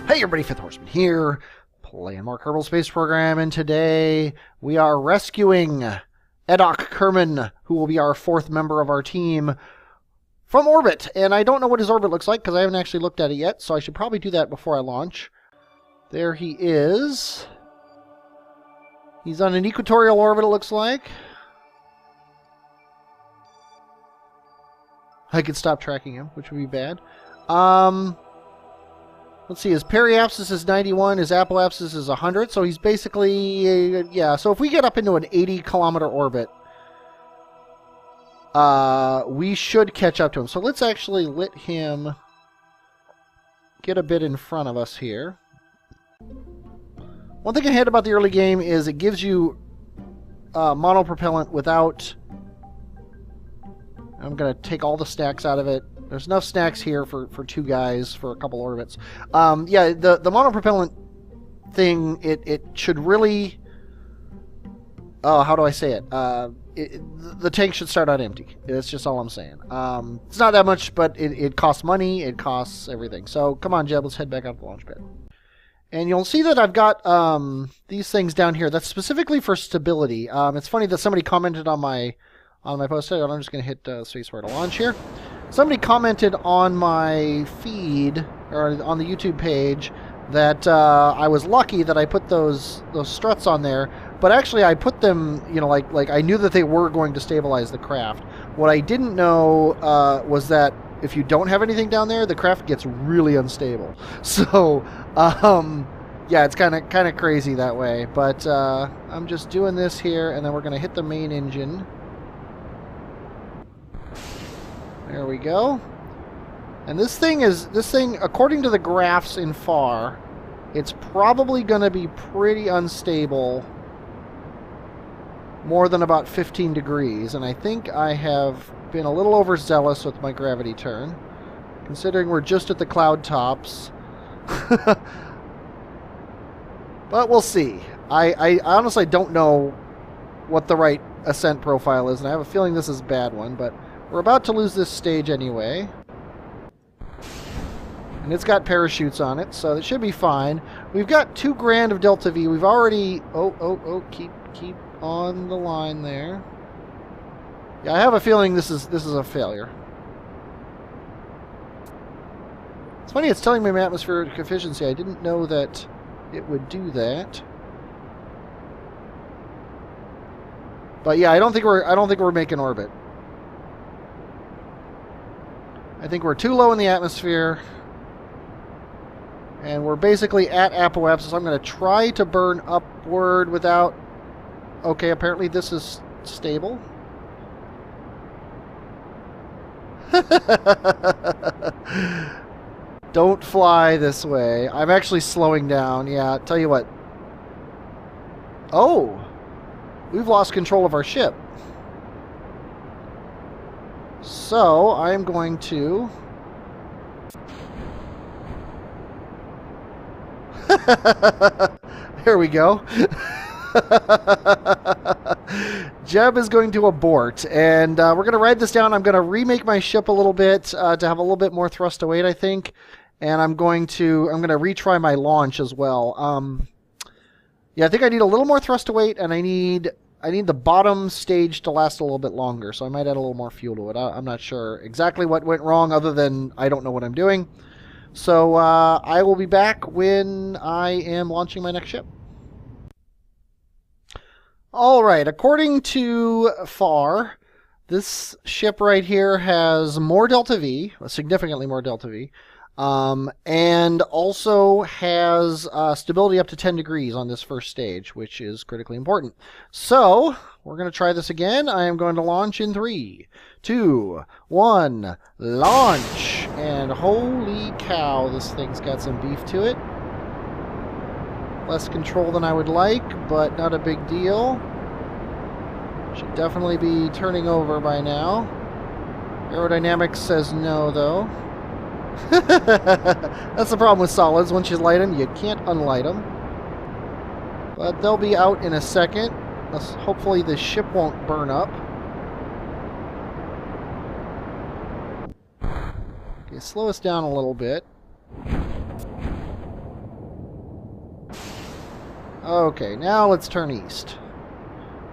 Hey everybody, Fifth Horseman here, playing more Kerbal Space Program, and today we are rescuing Edok Kerman, who will be our fourth member of our team, from orbit. And I don't know what his orbit looks like, because I haven't actually looked at it yet, so I should probably do that before I launch. There he is. He's on an equatorial orbit, it looks like. I could stop tracking him, which would be bad. Let's see, his periapsis is 91, his apoapsis is 100, so he's basically, yeah, so if we get up into an 80-kilometer orbit, we should catch up to him. So let's actually let him get a bit in front of us here. One thing I hate about the early game is it gives you monopropellant without... I'm going to take all the stacks out of it. There's enough snacks here for two guys for a couple orbits. Yeah, the monopropellant thing, it should really... Oh, how do I say it? The tank should start out empty. That's just all I'm saying. It's not that much, but it costs money. It costs everything. So, come on, Jeb, let's head back out to the launch pad. And you'll see that I've got these things down here. That's specifically for stability. It's funny that somebody commented on my post. I'm just going to hit spacebar to launch here. Somebody commented on my feed, or on the YouTube page, that I was lucky that I put those struts on there, but actually I put them, you know, like I knew that they were going to stabilize the craft. What I didn't know was that if you don't have anything down there, the craft gets really unstable. So, yeah, it's kind of crazy that way. But I'm just doing this here, and then we're going to hit the main engine. There we go. And this thing, according to the graphs in FAR, it's probably going to be pretty unstable more than about 15 degrees. And I think I have been a little overzealous with my gravity turn, considering we're just at the cloud tops. But we'll see. I honestly don't know what the right ascent profile is, and I have a feeling this is a bad one, but we're about to lose this stage anyway. And it's got parachutes on it, so it should be fine. We've got 2 grand of Delta V. We've already... Oh, keep on the line there. Yeah, I have a feeling this is a failure. It's funny, it's telling me my atmospheric efficiency. I didn't know that it would do that. But yeah, I don't think we're making orbit. I think we're too low in the atmosphere. And we're basically at apoapsis. I'm going to try to burn upward without... Okay, apparently this is stable. Don't fly this way. I'm actually slowing down. Yeah, tell you what. Oh! We've lost control of our ship. So, I'm going to... There we go. Jeb is going to abort, and we're going to ride this down. I'm going to remake my ship a little bit to have a little bit more thrust to weight, I think. And I'm going to retry my launch as well. Yeah, I think I need a little more thrust to weight, and I need the bottom stage to last a little bit longer, so I might add a little more fuel to it. I'm not sure exactly what went wrong, other than I don't know what I'm doing. So I will be back when I am launching my next ship. All right, according to FAR, this ship right here has more Delta V, significantly more Delta V, and also has stability up to 10 degrees on this first stage, which is critically important. So, we're going to try this again. I am going to launch in 3, 2, 1, launch! And holy cow, this thing's got some beef to it. Less control than I would like, but not a big deal. Should definitely be turning over by now. Aerodynamics says no, though. That's the problem with solids. Once you light them, you can't unlight them. But they'll be out in a second. Hopefully the ship won't burn up. Okay, slow us down a little bit. Okay, now let's turn east.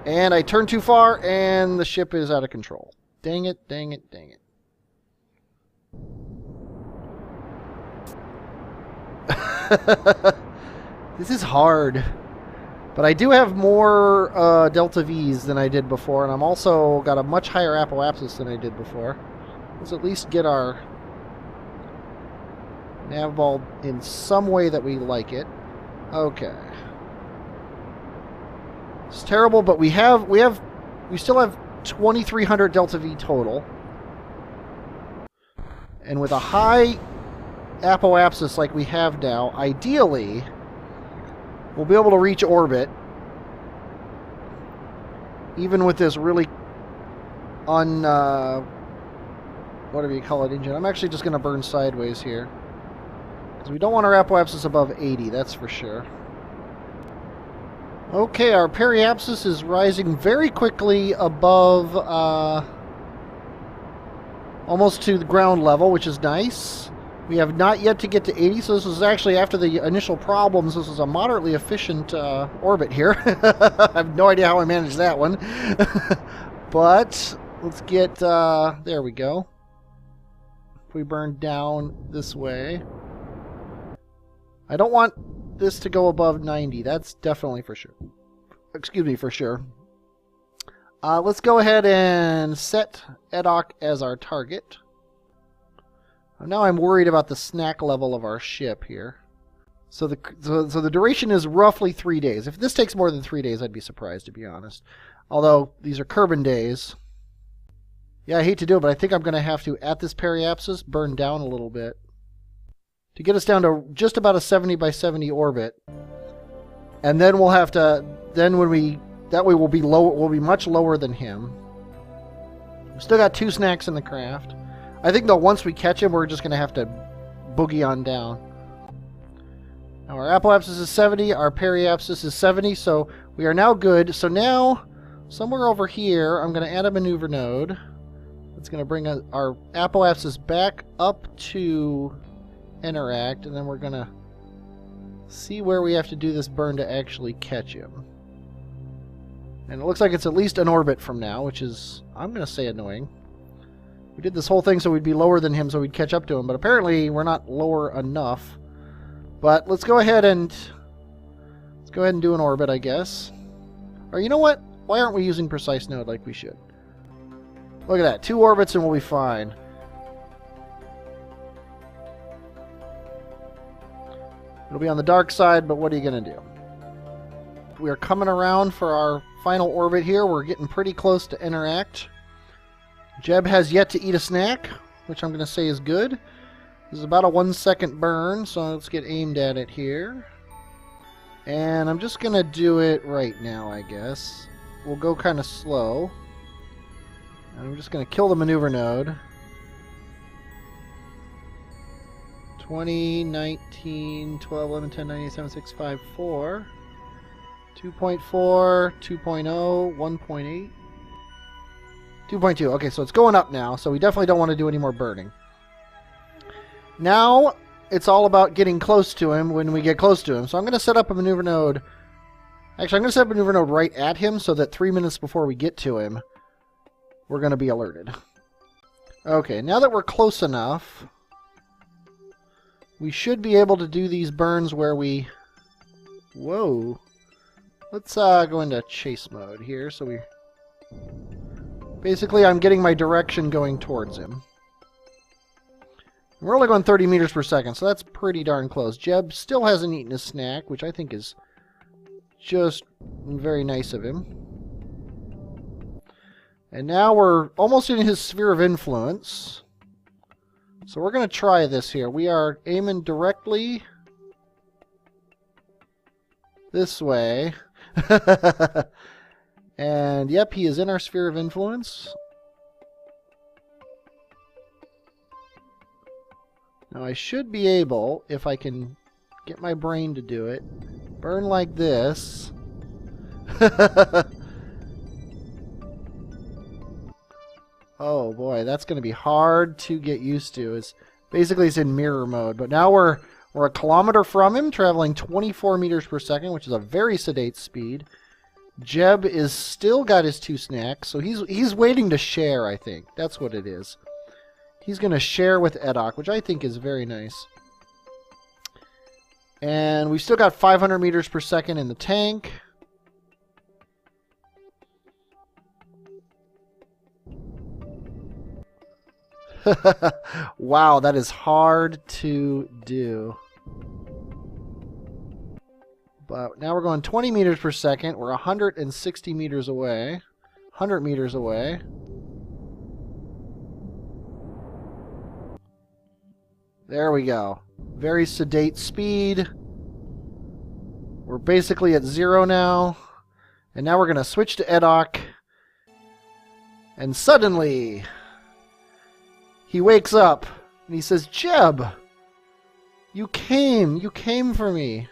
And I turned too far, and the ship is out of control. Dang it, dang it, dang it. This is hard. But I do have more Delta Vs than I did before, and I'm also got a much higher apoapsis than I did before. Let's at least get our nav ball in some way that we like it. Okay. It's terrible, but we still have 2,300 Delta V total. And with a high apoapsis like we have now, ideally, we'll be able to reach orbit, even with this really whatever you call it, engine. I'm actually just going to burn sideways here, because we don't want our apoapsis above 80, that's for sure. Okay, our periapsis is rising very quickly above, almost to the ground level, which is nice. We have not yet to get to 80, so this is actually, after the initial problems, this is a moderately efficient orbit here. I have no idea how I managed that one. But let's get, there we go. If we burn down this way. I don't want this to go above 90. That's definitely for sure. Excuse me, for sure. Let's go ahead and set Edok as our target. Now I'm worried about the snack level of our ship here. So the duration is roughly 3 days. If this takes more than 3 days, I'd be surprised, to be honest. Although, these are Kerbin days. Yeah, I hate to do it, but I think I'm going to have to, at this periapsis, burn down a little bit. To get us down to just about a 70 by 70 orbit. And then we'll have to, then when we, that way we'll be low, we'll be much lower than him. We've still got 2 snacks in the craft. I think, though, once we catch him, we're just going to have to boogie on down. Now, our apoapsis is 70, our periapsis is 70, so we are now good. So now, somewhere over here, I'm going to add a maneuver node. It's going to bring our apoapsis back up to interact, and then we're going to see where we have to do this burn to actually catch him. And it looks like it's at least an orbit from now, which is, I'm going to say, annoying. We did this whole thing so we'd be lower than him so we'd catch up to him, but apparently we're not lower enough. But let's go ahead and do an orbit, I guess. Or you know what? Why aren't we using precise node like we should? Look at that. 2 orbits and we'll be fine. It'll be on the dark side, but what are you going to do? We are coming around for our final orbit here. We're getting pretty close to interact. Jeb has yet to eat a snack, which I'm going to say is good. This is about a 1 second burn, so let's get aimed at it here. And I'm just going to do it right now, I guess. We'll go kind of slow. And I'm just going to kill the maneuver node. 20, 19, 12, 11, 10, 9, 8, 7, 6, 5, 4. 2.4, 2.0, 1.8. 2.2. Okay, so it's going up now, so we definitely don't want to do any more burning. Now, it's all about getting close to him when we get close to him. So I'm going to set up a maneuver node. Actually, I'm going to set up a maneuver node right at him so that 3 minutes before we get to him, we're going to be alerted. Okay, now that we're close enough, we should be able to do these burns where we... Whoa. Let's go into chase mode here, so we... Basically, I'm getting my direction going towards him. We're only going 30 meters per second, so that's pretty darn close. Jeb still hasn't eaten a snack, which I think is just very nice of him. And now we're almost in his sphere of influence. So we're going to try this here. We are aiming directly this way. And yep, he is in our sphere of influence. Now I should be able, if I can get my brain to do it, burn like this. Oh boy, that's going to be hard to get used to. Basically it's in mirror mode, but now we're We're a kilometer from him, traveling 24 meters per second, which is a very sedate speed. Jeb is still got his 2 snacks, so he's waiting to share, I think. That's what it is. He's going to share with Edok, which I think is very nice. And we've still got 500 meters per second in the tank. Wow, that is hard to do. But now we're going 20 meters per second. We're 160 meters away. 100 meters away. There we go. Very sedate speed. We're basically at 0 now. And now we're going to switch to Edok. And suddenly, he wakes up. And he says, Jeb, you came for me.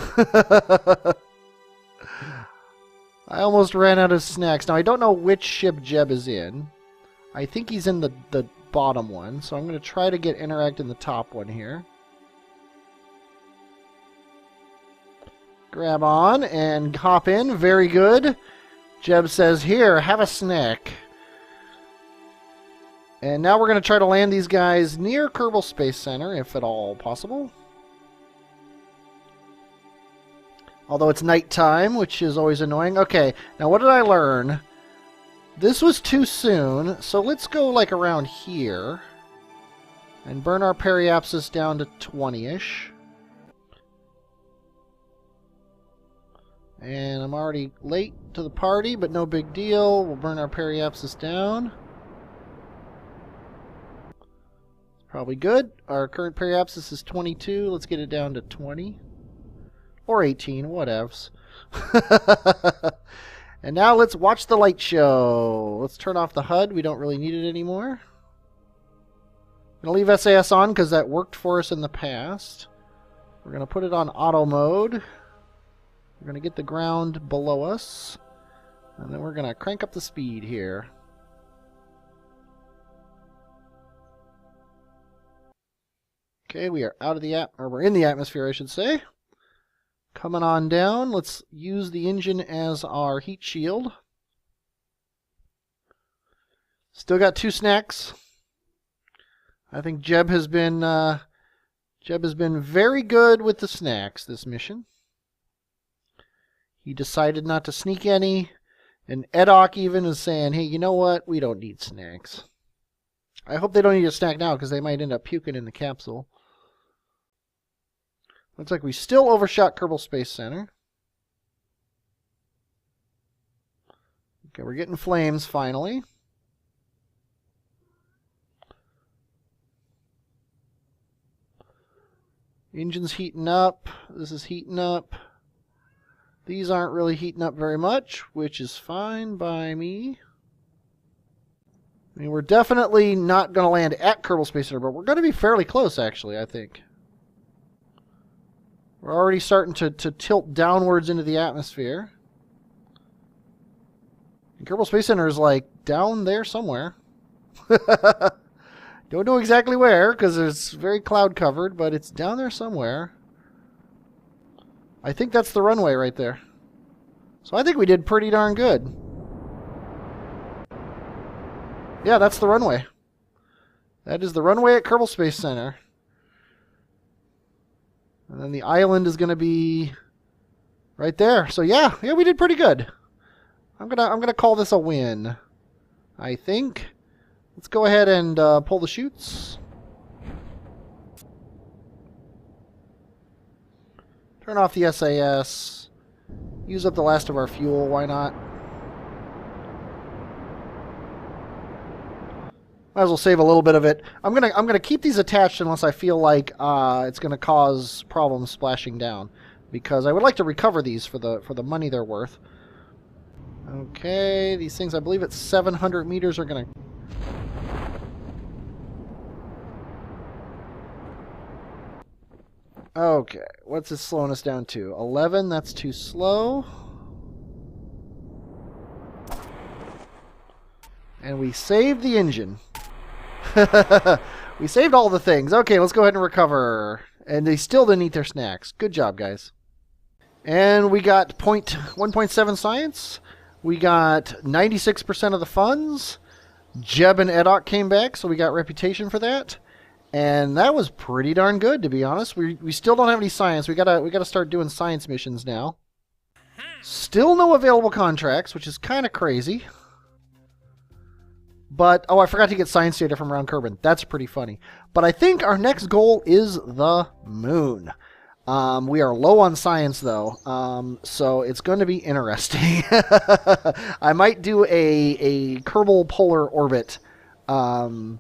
I almost ran out of snacks. Now, I don't know which ship Jeb is in. I think he's in the bottom one, so I'm going to try to get Interact in the top one here. Grab on and hop in. Very good. Jeb says, here, have a snack. And now we're going to try to land these guys near Kerbal Space Center, if at all possible. Although it's nighttime, which is always annoying. Okay, now what did I learn? This was too soon, so let's go like around here. And burn our periapsis down to 20-ish. And I'm already late to the party, but no big deal. We'll burn our periapsis down. Probably good. Our current periapsis is 22. Let's get it down to 20. Or 18, whatevs. And now let's watch the light show. Let's turn off the HUD. We don't really need it anymore. I'm going to leave SAS on because that worked for us in the past. We're going to put it on auto mode. We're going to get the ground below us. And then we're going to crank up the speed here. Okay, we are out of the or we're in the atmosphere, I should say. Coming on down, let's use the engine as our heat shield. Still got 2 snacks. I think Jeb has been very good with the snacks this mission. He decided not to sneak any, and Edok even is saying, hey, you know what? We don't need snacks. I hope they don't need a snack now because they might end up puking in the capsule. Looks like we still overshot Kerbal Space Center. Okay, we're getting flames finally. Engine's heating up. This is heating up. These aren't really heating up very much, which is fine by me. I mean, we're definitely not going to land at Kerbal Space Center, but we're going to be fairly close, actually, I think. We're already starting to tilt downwards into the atmosphere. And Kerbal Space Center is like down there somewhere. Don't know exactly where because it's very cloud covered, but it's down there somewhere. I think that's the runway right there. So I think we did pretty darn good. Yeah, that's the runway. That is the runway at Kerbal Space Center. And then the island is going to be right there. So yeah, we did pretty good. I'm gonna call this a win, I think. Let's go ahead and pull the chutes. Turn off the SAS. Use up the last of our fuel. Why not? Might as well save a little bit of it. I'm gonna keep these attached unless I feel like it's gonna cause problems splashing down, because I would like to recover these for the money they're worth. Okay, these things, I believe it's 700 meters, are gonna. Okay, what's this slowing us down to? 11. That's too slow. And we saved the engine. We saved all the things. Okay, let's go ahead and recover. And they still didn't eat their snacks. Good job, guys. And we got 1.7 science. We got 96% of the funds. Jeb and Edok came back, so we got reputation for that. And that was pretty darn good, to be honest. We still don't have any science. We gotta start doing science missions now. Still no available contracts, which is kind of crazy. But, oh, I forgot to get science data from Round Kerbin. That's pretty funny. But I think our next goal is the moon. We are low on science, though, so it's going to be interesting. I might do a Kerbal polar orbit to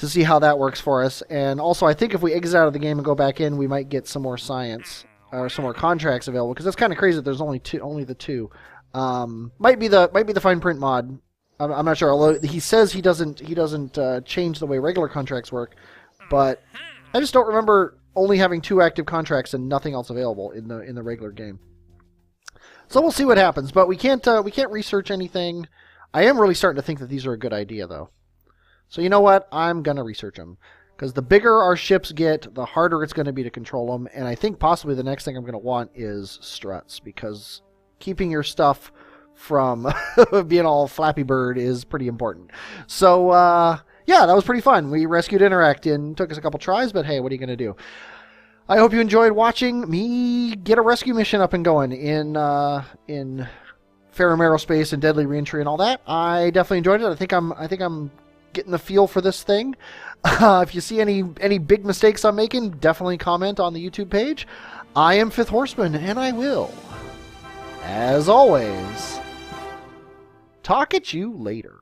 see how that works for us. And also, I think if we exit out of the game and go back in, we might get some more science or some more contracts available. Because that's kind of crazy that there's only the two. Might be the fine print mod. I'm not sure. Although he says he doesn't change the way regular contracts work, but I just don't remember only having 2 active contracts and nothing else available in the regular game. So we'll see what happens. But we can't research anything. I am really starting to think that these are a good idea, though. So you know what? I'm gonna research them because the bigger our ships get, the harder it's going to be to control them. And I think possibly the next thing I'm going to want is struts, because keeping your stuff from being all Flappy Bird is pretty important. So, yeah, that was pretty fun. We rescued Interact and took us a couple tries, but hey, what are you going to do? I hope you enjoyed watching me get a rescue mission up and going in Farum Aerospace and Deadly Reentry and all that. I definitely enjoyed it. I think I'm getting the feel for this thing. If you see any big mistakes I'm making, definitely comment on the YouTube page. I am Fifth Horseman, and I will, as always, talk at you later.